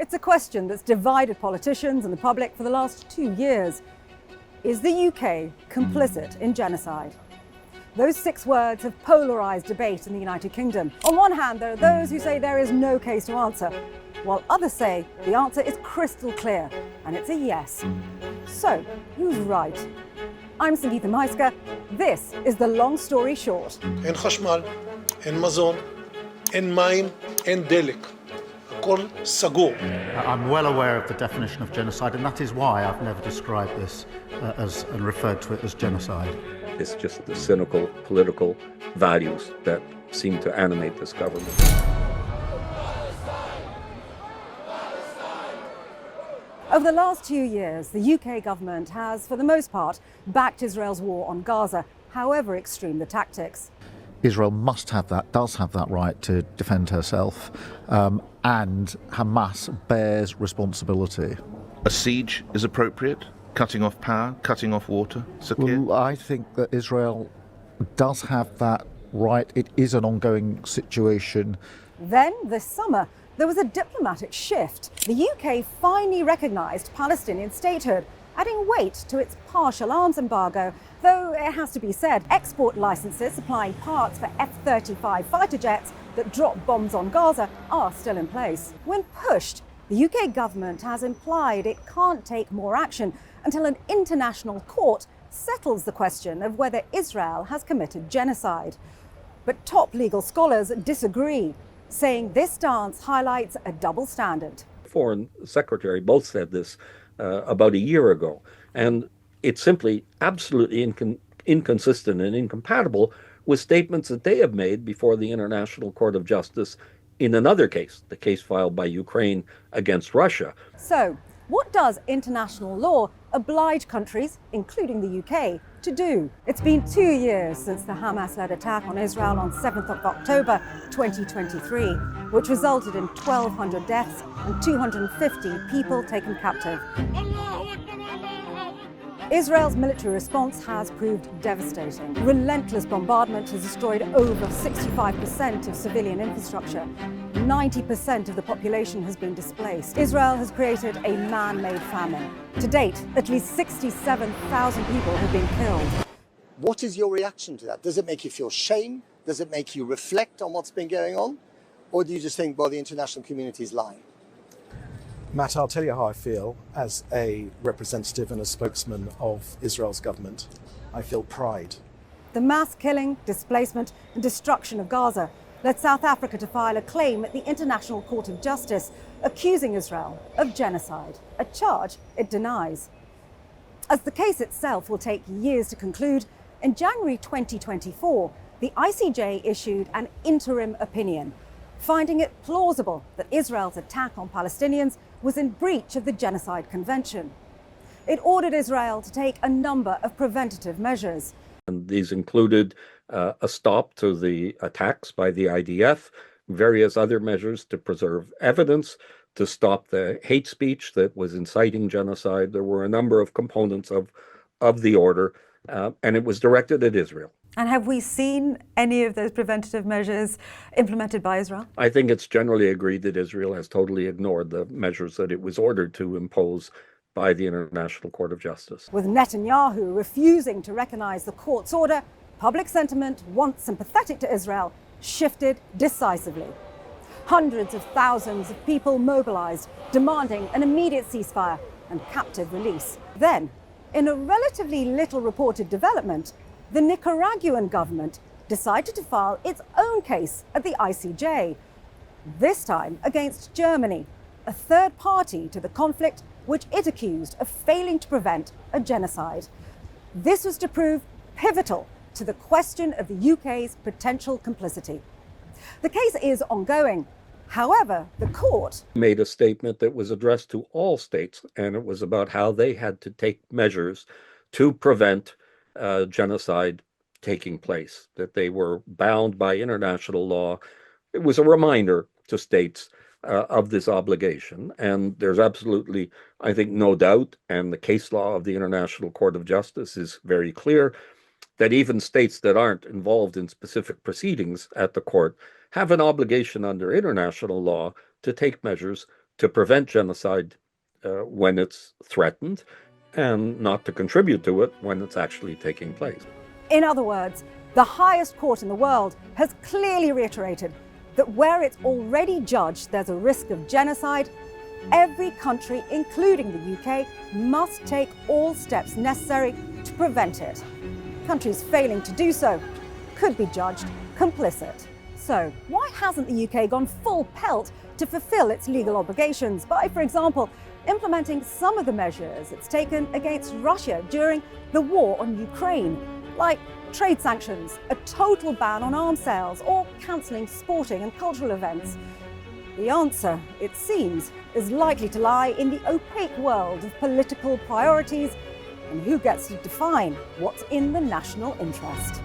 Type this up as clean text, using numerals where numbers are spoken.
It's a question that's divided politicians and the public for the last 2 years. Is the UK complicit in genocide? Those 6 words have polarised debate in the United Kingdom. On one hand, there are those who say there is no case to answer, while others say the answer is crystal clear, and it's a yes. So, who's right? I'm Sangita Myska. This is The Long Story Short. אין חשמל, אין מזון, אין מים, אין דלק. הכל סגור. I'm well aware of the definition of genocide, and that is why I've never described this and referred to it as genocide. It's just the cynical political values that seem to animate this government. Over the last 2 years, the UK government has, for the most part, backed Israel's war on Gaza, however extreme the tactics. Israel does have that right to defend herself, and Hamas bears responsibility. A siege is appropriate? Cutting off power, cutting off water, Sakir? Well, I think that Israel does have that right. It is an ongoing situation. Then, this summer, there was a diplomatic shift. The UK finally recognised Palestinian statehood, adding weight to its partial arms embargo, though it has to be said, export licences supplying parts for F-35 fighter jets that drop bombs on Gaza are still in place. When pushed, the UK government has implied it can't take more action until an international court settles the question of whether Israel has committed genocide. But top legal scholars disagree, saying this stance highlights a double standard. Foreign Secretary both said this about a year ago, and it's simply absolutely inconsistent and incompatible with statements that they have made before the International Court of Justice in another case, the case filed by Ukraine against Russia. So, what does international law oblige countries, including the UK, to do? It's been 2 years since the Hamas-led attack on Israel on 7th of October 2023, which resulted in 1,200 deaths and 250 people taken captive. Israel's military response has proved devastating. Relentless bombardment has destroyed over 65% of civilian infrastructure. 90% of the population has been displaced. Israel has created a man-made famine. To date, at least 67,000 people have been killed. What is your reaction to that? Does it make you feel shame? Does it make you reflect on what's been going on? Or do you just think, well, the international community is lying? Matt, I'll tell you how I feel as a representative and a spokesman of Israel's government. I feel pride. The mass killing, displacement and destruction of Gaza led South Africa to file a claim at the International Court of Justice, accusing Israel of genocide, a charge it denies. As the case itself will take years to conclude, in January 2024, the ICJ issued an interim opinion, finding it plausible that Israel's attack on Palestinians was in breach of the Genocide Convention. It ordered Israel to take a number of preventative measures. And these included a stop to the attacks by the IDF, various other measures to preserve evidence, to stop the hate speech that was inciting genocide. There were a number of components of the order, and it was directed at Israel. And have we seen any of those preventative measures implemented by Israel? I think it's generally agreed that Israel has totally ignored the measures that it was ordered to impose by the International Court of Justice. With Netanyahu refusing to recognize the court's order, public sentiment, once sympathetic to Israel, shifted decisively. Hundreds of thousands of people mobilized, demanding an immediate ceasefire and captive release. Then, in a relatively little reported development, the Nicaraguan government decided to file its own case at the ICJ, this time against Germany, a third party to the conflict which it accused of failing to prevent a genocide. This was to prove pivotal to the question of the UK's potential complicity. The case is ongoing. However, the court made a statement that was addressed to all states, and it was about how they had to take measures to prevent genocide taking place, that they were bound by international law. It was a reminder to states of this obligation. And there's absolutely, I think, no doubt, and the case law of the International Court of Justice is very clear, that even states that aren't involved in specific proceedings at the court have an obligation under international law to take measures to prevent genocide when it's threatened, and not to contribute to it when it's actually taking place. In other words, the highest court in the world has clearly reiterated that where it's already judged there's a risk of genocide, every country, including the UK, must take all steps necessary to prevent it. Countries failing to do so could be judged complicit. So why hasn't the UK gone full pelt to fulfill its legal obligations by, for example, implementing some of the measures it's taken against Russia during the war on Ukraine, like trade sanctions, a total ban on arms sales, or cancelling sporting and cultural events? The answer, it seems, is likely to lie in the opaque world of political priorities and who gets to define what's in the national interest.